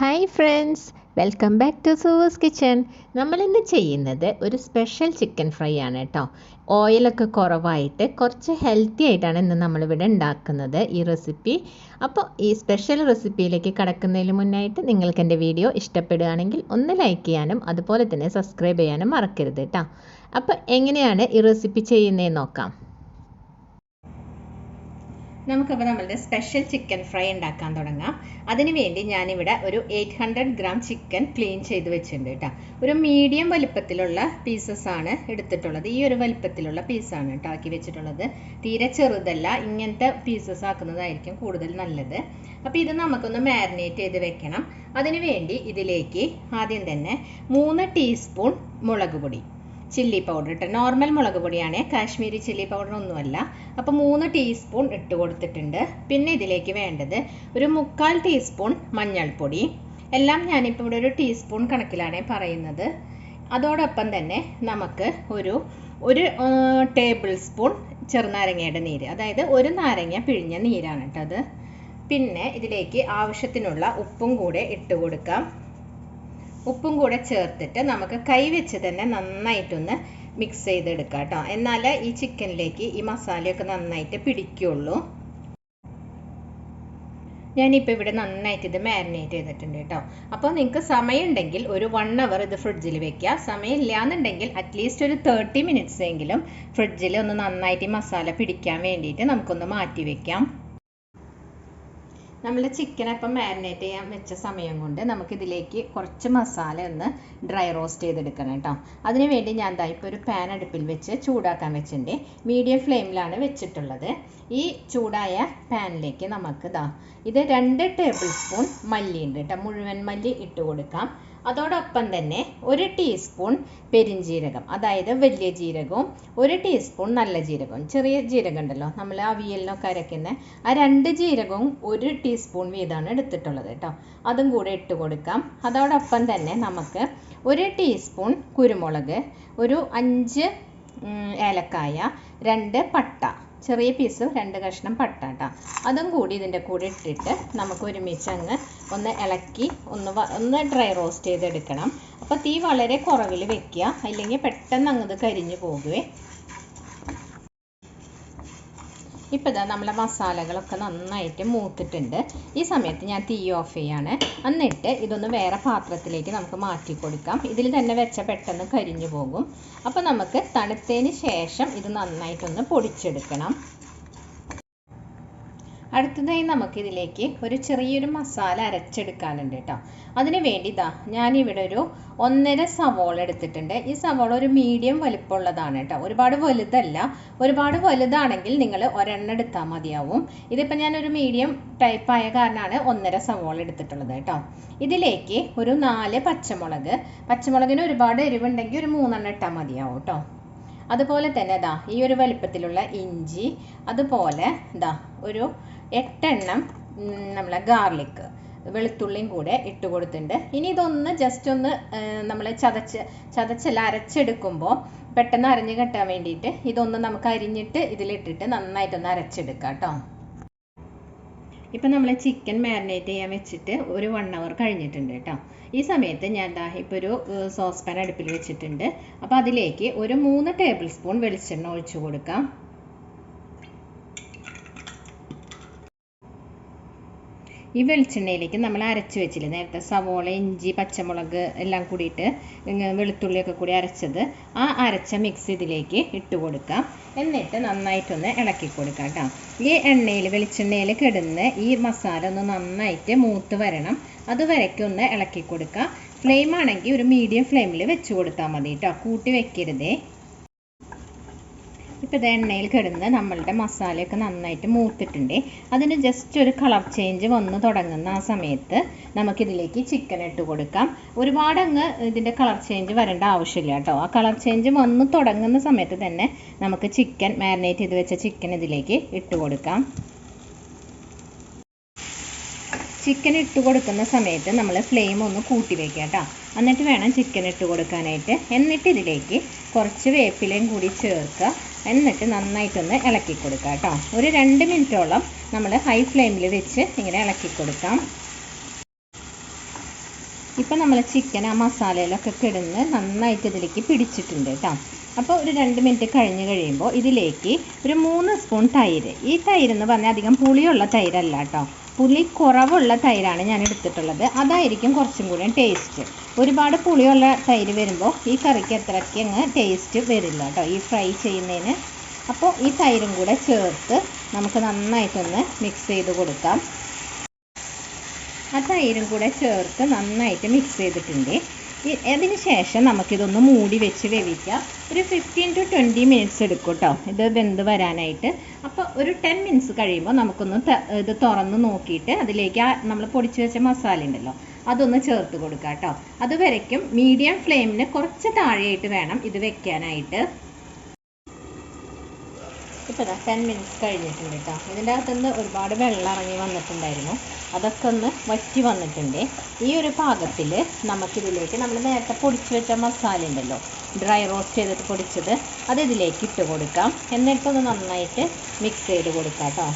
Hi friends, welcome back to സൂവൂസ് kitchen. നമ്മളിന്ന് ചെയ്യുന്നത് ഒരു സ്പെഷ്യൽ ചിക്കൻ ഫ്രൈ ആണ് കേട്ടോ. ഓയിലൊക്കെ കുറവായിട്ട് കുറച്ച് ഹെൽത്തി ആയിട്ടാണ് ഇന്ന് നമ്മളിവിടെ ഉണ്ടാക്കുന്നത് ഈ റെസിപ്പി. അപ്പോൾ ഈ സ്പെഷ്യൽ റെസിപ്പിയിലേക്ക് കടക്കുന്നതിന് മുന്നായിട്ട് നിങ്ങൾക്ക് എൻ്റെ വീഡിയോ ഇഷ്ടപ്പെടുകയാണെങ്കിൽ ഒന്ന് ലൈക്ക് ചെയ്യാനും അതുപോലെ തന്നെ സബ്സ്ക്രൈബ് ചെയ്യാനും മറക്കരുത് കേട്ടോ. അപ്പോൾ എങ്ങനെയാണ് ഈ റെസിപ്പി ചെയ്യുന്നതെന്ന് നോക്കാം. നമുക്കപ്പോൾ നമ്മളുടെ സ്പെഷ്യൽ ചിക്കൻ ഫ്രൈ ഉണ്ടാക്കാൻ തുടങ്ങാം. അതിനുവേണ്ടി ഞാനിവിടെ ഒരു 800 ഗ്രാം ചിക്കൻ ക്ലീൻ ചെയ്ത് വെച്ചിട്ടുണ്ട് കേട്ടോ. ഒരു മീഡിയം വലിപ്പത്തിലുള്ള പീസസ് ആണ് എടുത്തിട്ടുള്ളത്. ഈ ഒരു വലിപ്പത്തിലുള്ള പീസാണ് കേട്ടോ ആക്കി വെച്ചിട്ടുള്ളത്. തീരെ ചെറുതല്ല, ഇങ്ങനത്തെ പീസസ് ആക്കുന്നതായിരിക്കും കൂടുതൽ നല്ലത്. അപ്പോൾ ഇത് നമുക്കൊന്ന് മാരിനേറ്റ് ചെയ്ത് വെക്കണം. അതിനുവേണ്ടി ഇതിലേക്ക് ആദ്യം തന്നെ 3 ടീസ്പൂൺ മുളക് പൊടി, ചില്ലി പൗഡർ ഇട്ട്, നോർമൽ മുളക് പൊടിയാണ്, കാശ്മീരി ചില്ലി പൗഡർ ഒന്നുമല്ല. അപ്പോൾ 3 ടീസ്പൂൺ ഇട്ട് കൊടുത്തിട്ടുണ്ട്. പിന്നെ ഇതിലേക്ക് വേണ്ടത് ഒരു 3/4 ടീസ്പൂൺ മഞ്ഞൾപ്പൊടി. എല്ലാം ഞാനിപ്പോൾ ഇവിടെ ഒരു ടീസ്പൂൺ കണക്കിലാണ് പറയുന്നത്. അതോടൊപ്പം തന്നെ നമുക്ക് ഒരു ടേബിൾ സ്പൂൺ ചെറുനാരങ്ങയുടെ നീര്, അതായത് ഒരു നാരങ്ങ പിഴിഞ്ഞ നീരാണ് കേട്ടോ അത്. പിന്നെ ഇതിലേക്ക് ആവശ്യത്തിനുള്ള ഉപ്പും കൂടെ ഇട്ട് കൊടുക്കാം. ഉപ്പും കൂടെ ചേർത്തിട്ട് നമുക്ക് കൈ വെച്ച് തന്നെ നന്നായിട്ടൊന്ന് മിക്സ് ചെയ്തെടുക്കാം കേട്ടോ. എന്നാലേ ഈ ചിക്കനിലേക്ക് ഈ മസാലയൊക്കെ നന്നായിട്ട് പിടിക്കുള്ളൂ. ഞാനിപ്പോൾ ഇവിടെ നന്നായിട്ട് ഇത് മാരിനേറ്റ് ചെയ്തിട്ടുണ്ട് കേട്ടോ. അപ്പോൾ നിങ്ങൾക്ക് സമയമുണ്ടെങ്കിൽ ഒരു 1 അവർ ഇത് ഫ്രിഡ്ജിൽ വെക്കുക. സമയമില്ല എന്നുണ്ടെങ്കിൽ അറ്റ്ലീസ്റ്റ് ഒരു 30 മിനിറ്റ്സ് എങ്കിലും ഫ്രിഡ്ജിൽ ഒന്ന് നന്നായിട്ട് ഈ മസാല പിടിക്കാൻ വേണ്ടിയിട്ട് നമുക്കൊന്ന് മാറ്റി വെക്കാം. നമ്മൾ ചിക്കൻ അപ്പം മാരിനേറ്റ് ചെയ്യാൻ വെച്ച സമയം കൊണ്ട് നമുക്കിതിലേക്ക് കുറച്ച് മസാല ഒന്ന് ഡ്രൈ റോസ്റ്റ് ചെയ്തെടുക്കണം കേട്ടോ. അതിന് വേണ്ടി ഞാൻ ഇപ്പോൾ ഒരു പാൻ അടുപ്പിൽ വെച്ച് ചൂടാക്കാൻ വെച്ചിട്ടുണ്ട്. മീഡിയം ഫ്ലെയിമിലാണ് വെച്ചിട്ടുള്ളത്. ഈ ചൂടായ പാനിലേക്ക് നമുക്ക് ഇത് 2 ടേബിൾ സ്പൂൺ മല്ലി ഉണ്ട് കേട്ടോ, മുഴുവൻ മല്ലി ഇട്ട് കൊടുക്കാം. അതോടൊപ്പം തന്നെ 1 ടീസ്പൂൺ പെരിഞ്ജീരകം, അതായത് വലിയ ജീരകവും 1 ടീസ്പൂൺ നല്ല ജീരകവും, ചെറിയ ജീരകം ഉണ്ടല്ലോ നമ്മൾ അവിയലിനൊക്കെ അരയ്ക്കുന്ന ആ 2 ജീരകവും 1 ടീസ്പൂൺ വീതമാണ് എടുത്തിട്ടുള്ളത് കേട്ടോ. അതും കൂടെ ഇട്ട് കൊടുക്കാം. അതോടൊപ്പം തന്നെ നമുക്ക് 1 ടീസ്പൂൺ കുരുമുളക്, ഒരു 5 ഏലക്കായ, 2 പട്ട, ചെറിയ പീസ് 2 കഷ്ണം പട്ട കേട്ടോ, അതും കൂടി ഇതിൻ്റെ കൂടെ ഇട്ടിട്ട് നമുക്ക് ഒരുമിച്ച് അങ്ങ് ഒന്ന് ഇളക്കി ഒന്ന് ഡ്രൈ റോസ്റ്റ് ചെയ്തെടുക്കണം. അപ്പോൾ തീ വളരെ കുറവിൽ വെക്കുക, അല്ലെങ്കിൽ പെട്ടെന്ന് അങ്ങ് കരിഞ്ഞു പോകുവേ. ഇപ്പോൾ നമ്മളെ മസാലകളൊക്കെ നന്നായിട്ട് മൂത്തിട്ടുണ്ട്. ഈ സമയത്ത് ഞാൻ തീ ഓഫ് ചെയ്യാണ്. എന്നിട്ട് ഇതൊന്ന് വേറെ പാത്രത്തിലേക്ക് നമുക്ക് മാറ്റി കൊടുക്കാം. ഇതിൽ തന്നെ വെച്ച പെട്ടെന്ന് കരിഞ്ഞു പോകും. അപ്പോൾ നമുക്ക് തണുത്തതിന് ശേഷം ഇത് നന്നായിട്ടൊന്ന് പൊടിച്ചെടുക്കണം. അടുത്തതായി നമുക്കിതിലേക്ക് ഒരു ചെറിയൊരു മസാല അരച്ചെടുക്കാനുണ്ട് കേട്ടോ. അതിന് വേണ്ടി ഞാനിവിടെ ഒരു 1.5 സവോള എടുത്തിട്ടുണ്ട്. ഈ സവോള ഒരു മീഡിയം വലിപ്പമുള്ളതാണ് കേട്ടോ, ഒരുപാട് വലുതല്ല. ഒരുപാട് വലുതാണെങ്കിൽ നിങ്ങൾ ഒരെണ്ണം എടുത്താൽ മതിയാവും. ഇതിപ്പോൾ ഞാനൊരു മീഡിയം ടൈപ്പ് ആയ കാരണമാണ് 1.5 സവോള എടുത്തിട്ടുള്ളത് കേട്ടോ. ഇതിലേക്ക് ഒരു 4 പച്ചമുളകിന് ഒരുപാട് എരിവുണ്ടെങ്കിൽ ഒരു 3 എണ്ണം ഇട്ടാൽ മതിയാവും കേട്ടോ. അതുപോലെ തന്നെ ഈ ഒരു വലിപ്പത്തിലുള്ള ഇഞ്ചി, അതുപോലെ ഒരു 8 എണ്ണം നമ്മളെ ഗാർലിക്, വെളുത്തുള്ളിയും കൂടെ ഇട്ട് കൊടുത്തിട്ടുണ്ട്. ഇനി ഇതൊന്ന് ജസ്റ്റ് ഒന്ന് നമ്മൾ ചതച്ചല്ല അരച്ചെടുക്കുമ്പോൾ പെട്ടെന്ന് അരിഞ്ഞ് കിട്ടാൻ വേണ്ടിയിട്ട് ഇതൊന്ന് നമുക്ക് അരിഞ്ഞിട്ട് ഇതിലിട്ടിട്ട് നന്നായിട്ടൊന്ന് അരച്ചെടുക്കാം കേട്ടോ. ഇപ്പം നമ്മൾ ചിക്കൻ മാരിനേറ്റ് ചെയ്യാൻ വെച്ചിട്ട് ഒരു 1 അവർ കഴിഞ്ഞിട്ടുണ്ട് കേട്ടോ. ഈ സമയത്ത് ഞാൻ ഇപ്പോൾ ഒരു സോസ് പാൻ അടുപ്പിൽ വെച്ചിട്ടുണ്ട്. അപ്പോൾ അതിലേക്ക് ഒരു 3 ടേബിൾ സ്പൂൺ വെളിച്ചെണ്ണ ഒഴിച്ചു കൊടുക്കാം. ഈ വെളിച്ചെണ്ണയിലേക്ക് നമ്മൾ അരച്ച് വെച്ചില്ലേ നേരത്തെ സവോള, ഇഞ്ചി, പച്ചമുളക് എല്ലാം കൂടിയിട്ട് വെളുത്തുള്ളിയൊക്കെ കൂടി അരച്ചത്, ആ അരച്ച മിക്സ് ഇതിലേക്ക് ഇട്ട് കൊടുക്കാം. എന്നിട്ട് നന്നായിട്ടൊന്ന് ഇളക്കി കൊടുക്കാം കേട്ടോ. ഈ വെളിച്ചെണ്ണയിൽ കിടന്ന് ഈ മസാല ഒന്ന് നന്നായിട്ട് മൂത്ത് വരണം. അതുവരയ്ക്കൊന്ന് ഇളക്കി കൊടുക്കുക. ഫ്ലെയിം ആണെങ്കിൽ ഒരു മീഡിയം ഫ്ലെയിമിൽ വെച്ച് കൊടുത്താൽ മതി കേട്ടോ, കൂട്ടി വെക്കരുതേ. ഇപ്പോൾ ഇത് എണ്ണയിൽ കിടന്ന് നമ്മളുടെ മസാലയൊക്കെ നന്നായിട്ട് മൂത്തിട്ടുണ്ട്. അതിന് ജസ്റ്റ് ഒരു കളർ ചേഞ്ച് വന്ന് തുടങ്ങുന്ന ആ സമയത്ത് നമുക്കിതിലേക്ക് ചിക്കൻ ഇട്ട് കൊടുക്കാം. ഒരുപാട് അങ്ങ് ഇതിൻ്റെ കളർ ചേഞ്ച് വരേണ്ട ആവശ്യമില്ല കേട്ടോ. ആ കളർ ചേഞ്ച് വന്ന് തുടങ്ങുന്ന സമയത്ത് തന്നെ നമുക്ക് ചിക്കൻ മാരിനേറ്റ് ചെയ്ത് വെച്ച ചിക്കൻ ഇതിലേക്ക് ഇട്ട് കൊടുക്കാം. ചിക്കൻ ഇട്ട് കൊടുക്കുന്ന സമയത്ത് നമ്മൾ ഫ്ലെയിം ഒന്ന് കൂട്ടി വയ്ക്കുക കേട്ടോ. എന്നിട്ട് വേണം ചിക്കൻ ഇട്ട് കൊടുക്കാനായിട്ട്. എന്നിട്ട് ഇതിലേക്ക് കുറച്ച് വേപ്പിലയും കൂടി ചേർക്കുക. എന്നിട്ട് നന്നായിട്ടൊന്ന് ഇളക്കി കൊടുക്കുക കേട്ടോ. ഒരു 2 മിനിറ്റോളം നമ്മൾ ഹൈ ഫ്ലെയിമിൽ വെച്ച് ഇങ്ങനെ ഇളക്കി കൊടുക്കാം. ഇപ്പം നമ്മൾ ചിക്കൻ ആ മസാലയിലൊക്കെ കിടന്ന് നന്നായിട്ട് ഇതിലേക്ക് പിടിച്ചിട്ടുണ്ട് കേട്ടോ. അപ്പോൾ ഒരു 2 മിനിറ്റ് കഴിഞ്ഞ് കഴിയുമ്പോൾ ഇതിലേക്ക് ഒരു 3 സ്പൂൺ തൈര്. ഈ തൈര് എന്ന് പറഞ്ഞാൽ അധികം പുളിയുള്ള തൈരല്ല കേട്ടോ, പുളി കുറവുള്ള തൈരാണ് ഞാൻ എടുത്തിട്ടുള്ളത്. അതായിരിക്കും കുറച്ചും കൂടി ടേസ്റ്റ്. ഒരുപാട് പുളിയുള്ള തൈര് വരുമ്പോൾ ഈ കറിക്ക് അത്രയ്ക്ക് അങ്ങ് ടേസ്റ്റ് വരില്ല കേട്ടോ ഈ ഫ്രൈ ചെയ്യുന്നതിന്. അപ്പോൾ ഈ തൈരും കൂടെ ചേർത്ത് നമുക്ക് നന്നായിട്ടൊന്ന് മിക്സ് ചെയ്ത് കൊടുക്കാം. ആ തൈരും കൂടെ ചേർത്ത് നന്നായിട്ട് മിക്സ് ചെയ്തിട്ടുണ്ട്. അതിന് ശേഷം നമുക്കിതൊന്ന് മൂടി വെച്ച് വേവിക്കാം. ഒരു 15 to 20 മിനിറ്റ്സ് എടുക്കും കേട്ടോ ഇത് വെന്ത് വരാനായിട്ട്. അപ്പോൾ ഒരു 10 മിനിറ്റ്സ് കഴിയുമ്പോൾ നമുക്കൊന്ന് ഇത് തുറന്ന് നോക്കിയിട്ട് അതിലേക്ക് നമ്മൾ പൊടിച്ച് വെച്ച മസാല ഉണ്ടല്ലോ അതൊന്ന് ചേർത്ത് കൊടുക്കാം കേട്ടോ. അതുവരയ്ക്കും മീഡിയം ഫ്ലെയിമിന് കുറച്ച് താഴെയായിട്ട് വേണം ഇത് വെക്കാനായിട്ട്. ഇപ്പോൾ 10 മിനിറ്റ്സ് കഴിഞ്ഞിട്ടുണ്ട് കേട്ടോ. ഇതിൻ്റെ അകത്തുനിന്ന് ഒരുപാട് വെള്ളം ഇറങ്ങി വന്നിട്ടുണ്ടായിരുന്നു, അതൊക്കെ ഒന്ന് വറ്റി വന്നിട്ടുണ്ട്. ഈ ഒരു പാകത്തിൽ നമുക്കിതിലേക്ക് നമ്മൾ നേരത്തെ പൊടിച്ച് വെച്ച മസാല ഉണ്ടല്ലോ, ഡ്രൈ റോസ്റ്റ് ചെയ്തിട്ട് പൊടിച്ചത്, അത് ഇതിലേക്ക് ഇട്ട് കൊടുക്കാം. എന്നിട്ടൊന്ന് നന്നായിട്ട് മിക്സ് ചെയ്ത് കൊടുക്കാം കേട്ടോ.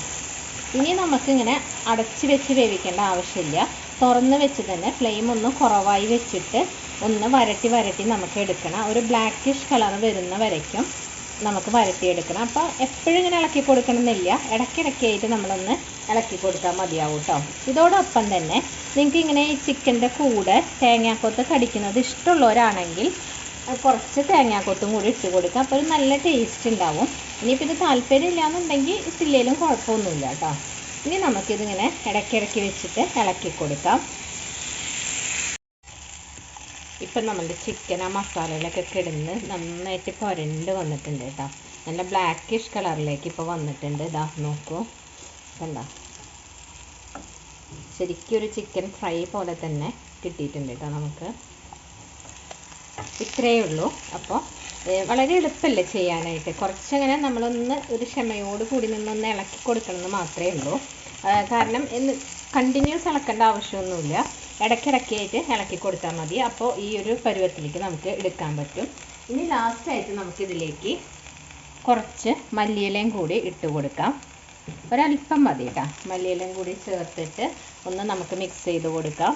ഇനി നമുക്കിങ്ങനെ അടച്ച് വെച്ച് വേവിക്കേണ്ട ആവശ്യമില്ല. തുറന്ന് വെച്ച് തന്നെ ഫ്ലെയിം ഒന്ന് കുറവായി വെച്ചിട്ട് ഒന്ന് വരട്ടി നമുക്ക് എടുക്കണം. ഒരു ബ്ലാക്കിഷ് കളർ വരുന്ന വരയ്ക്കും നമുക്ക് വരട്ടിയെടുക്കണം. അപ്പോൾ എപ്പോഴും ഇങ്ങനെ ഇളക്കി കൊടുക്കണമെന്നില്ല, ഇടയ്ക്കിടയ്ക്കായിട്ട് നമ്മളൊന്ന് ഇളക്കി കൊടുത്താൽ മതിയാവും കേട്ടോ. ഇതോടൊപ്പം തന്നെ നിങ്ങൾക്ക് ഇങ്ങനെ ഈ ചിക്കൻ്റെ കൂടെ തേങ്ങാക്കൊത്ത് കടിക്കുന്നത് ഇഷ്ടമുള്ളവരാണെങ്കിൽ കുറച്ച് തേങ്ങാക്കൊത്തും കൂടി ഇട്ട് കൊടുക്കുക. അപ്പോൾ ഒരു നല്ല ടേസ്റ്റ് ഉണ്ടാവും. ഇനിയിപ്പോൾ ഇത് താല്പര്യം ഇല്ലയെന്നുണ്ടെങ്കിൽ ഇട്ടില്ലെങ്കിലും കുഴപ്പമൊന്നുമില്ല കേട്ടോ. ഇനി നമുക്കിതിങ്ങനെ ഇടയ്ക്കിടയ്ക്ക് വെച്ചിട്ട് ഇളക്കി കൊടുക്കാം. ഇപ്പം നമ്മളുടെ ചിക്കൻ ആ മസാലയിലൊക്കെ കിടന്ന് നന്നായിട്ട് പുരണ്ട് വന്നിട്ടുണ്ട് കേട്ടോ. നല്ല ബ്ലാക്കിഷ് കളറിലേക്ക് ഇപ്പോൾ വന്നിട്ടുണ്ട്. ഇതാ നോക്കൂ, കണ്ടോ, ശരിക്കും ഒരു ചിക്കൻ ഫ്രൈ പോലെ തന്നെ കിട്ടിയിട്ടുണ്ട് കേട്ടോ നമുക്ക്. ഇത്രയേ ഉള്ളൂ. അപ്പോൾ വളരെ എളുപ്പമല്ലേ ചെയ്യാനായിട്ട്. കുറച്ചങ്ങനെ നമ്മളൊന്ന് ഒരു ക്ഷമയോട് കൂടി നിന്നൊന്ന് ഇളക്കി കൊടുക്കണമെന്ന് മാത്രമേ ഉള്ളൂ. കാരണം കണ്ടിന്യൂസ് ഇളക്കേണ്ട ആവശ്യമൊന്നുമില്ല, ഇടയ്ക്കിടയ്ക്കായിട്ട് ഇളക്കി കൊടുത്താൽ മതി. അപ്പോൾ ഈ ഒരു പരുവത്തിലേക്ക് നമുക്ക് എടുക്കാൻ പറ്റും. ഇനി ലാസ്റ്റായിട്ട് നമുക്കിതിലേക്ക് കുറച്ച് മല്ലിയിലയും കൂടി ഇട്ട് കൊടുക്കാം. ഒരല്പം മതി കേട്ടോ, മല്ലിയിലയും കൂടി ചേർത്തിട്ട് ഒന്ന് നമുക്ക് മിക്സ് ചെയ്ത് കൊടുക്കാം.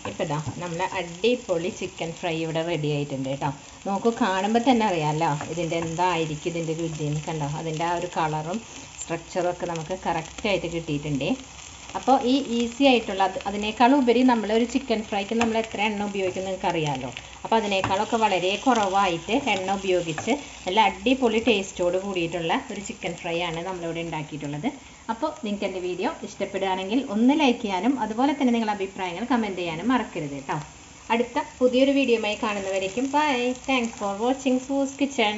ഇപ്പോൾ ഇതാ നമ്മളെ അടിപൊളി ചിക്കൻ ഫ്രൈ ഇവിടെ റെഡി ആയിട്ടുണ്ട് കേട്ടോ. നോക്കൂ, കാണുമ്പോൾ തന്നെ അറിയാമല്ലോ ഇതിൻ്റെ എന്തായിരിക്കും ഇതിൻ്റെ രുചിയെന്ന്. കണ്ടോ, അതിൻ്റെ ആ ഒരു കളറും സ്ട്രക്ചറും ഒക്കെ നമുക്ക് കറക്റ്റായിട്ട് കിട്ടിയിട്ടുണ്ട്. അപ്പോൾ ഈ ഈസി ആയിട്ടുള്ള അതിനേക്കാളും ഉപരി നമ്മളൊരു ചിക്കൻ ഫ്രൈക്ക് നമ്മൾ എത്ര എണ്ണ ഉപയോഗിക്കുന്നത് നിങ്ങൾക്ക് അറിയാമല്ലോ. അപ്പോൾ അതിനേക്കാളൊക്കെ വളരെ കുറവായിട്ട് എണ്ണ ഉപയോഗിച്ച് നല്ല അടിപൊളി ടേസ്റ്റോട് കൂടിയിട്ടുള്ള ഒരു ചിക്കൻ ഫ്രൈ ആണ് നമ്മളിവിടെ ഉണ്ടാക്കിയിട്ടുള്ളത്. അപ്പോൾ നിങ്ങൾക്ക് എൻ്റെ വീഡിയോ ഇഷ്ടപ്പെടുകയാണെങ്കിൽ ഒന്ന് ലൈക്ക് ചെയ്യാനും അതുപോലെ തന്നെ നിങ്ങളുടെ അഭിപ്രായങ്ങൾ കമൻറ്റ് ചെയ്യാനും മറക്കരുത് കേട്ടോ. അടുത്ത പുതിയൊരു വീഡിയോയുമായി കാണുന്നവരേക്കും ബൈ. താങ്ക്സ് ഫോർ വാച്ചിങ് സൂസ് കിച്ചൺ.